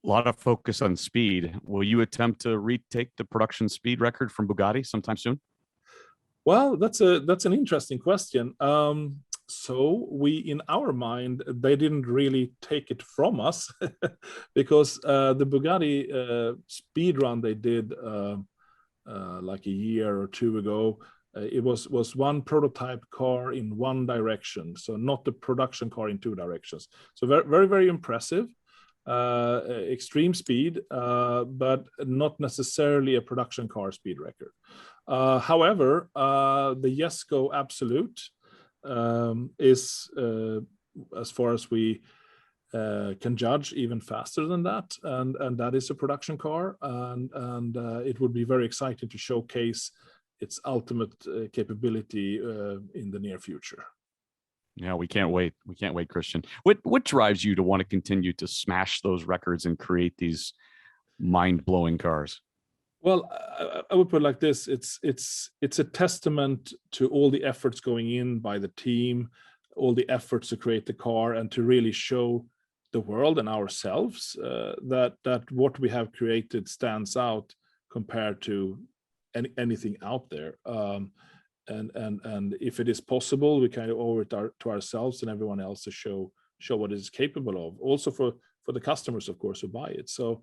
A lot of focus on speed. Will you attempt to retake the production speed record from Bugatti sometime soon? Well, that's an interesting question. So we, in our mind, they didn't really take it from us because the Bugatti speed run they did like a year or two ago, it was one prototype car in one direction, so not the production car in two directions. So very very very impressive, extreme speed, but not necessarily a production car speed record. However, the Jesko Absolute is, as far as we can judge, even faster than that, and that is a production car, and it would be very exciting to showcase its ultimate capability in the near future. Yeah, we can't wait. We can't wait, Christian. What drives you to want to continue to smash those records and create these mind-blowing cars? Well, I would put it like this: it's a testament to all the efforts going in by the team, all the efforts to create the car, and to really show the world and ourselves that what we have created stands out compared to anything out there. And if it is possible, we kind of owe it to ourselves and everyone else to show what it is capable of. Also for the customers, of course, who buy it. So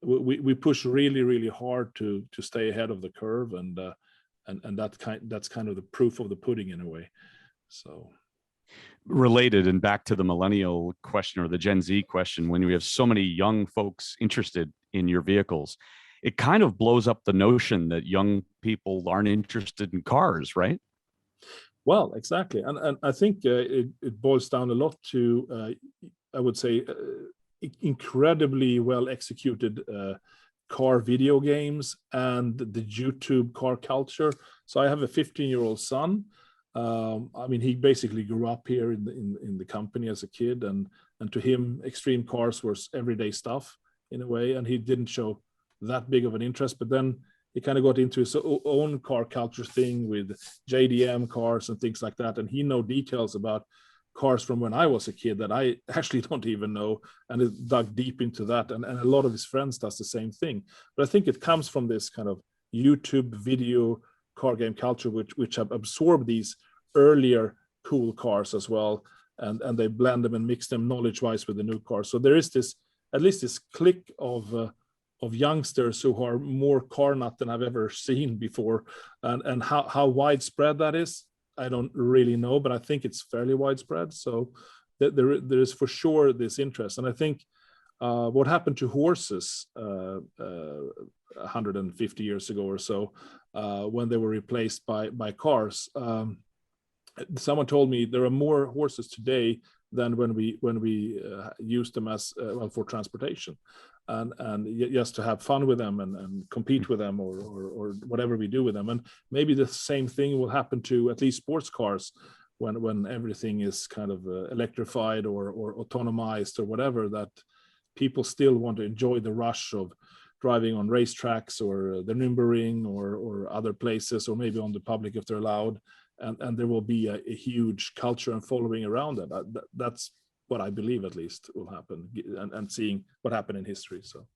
we push really really hard to stay ahead of the curve, and that's kind of the proof of the pudding in a way. So Related and back to the millennial question or the Gen Z question, when we have so many young folks interested in your vehicles, it kind of blows up the notion that young people aren't interested in cars, right? well, exactly, and I think it boils down a lot to I would say incredibly well executed car video games and the YouTube car culture. So I have a 15-year-old son. I mean, he basically grew up here in the company as a kid, and to him, extreme cars was everyday stuff in a way, and he didn't show that big of an interest. But then he kind of got into his own car culture thing with JDM cars and things like that, and he know details about cars from when I was a kid that I actually don't even know, and it dug deep into that, and a lot of his friends does the same thing. But I think it comes from this kind of YouTube video car game culture, which have absorbed these earlier cool cars as well, and they blend them and mix them knowledge wise with the new cars. So there is this, at least this clique of youngsters who are more car nut than I've ever seen before, and how widespread that is, I don't really know, but I think it's fairly widespread. So there is for sure this interest, and I think what happened to horses 150 years ago or so, when they were replaced by cars. Someone told me there are more horses today than when we used them as well for transportation, and just to have fun with them and compete with them, or whatever we do with them. And maybe the same thing will happen to at least sports cars when everything is kind of electrified or autonomized or whatever, that people still want to enjoy the rush of driving on racetracks or the Nürburgring or other places, or maybe on the public if they're allowed. And there will be a huge culture and following around that. That's what I believe at least will happen, and seeing what happened in history. So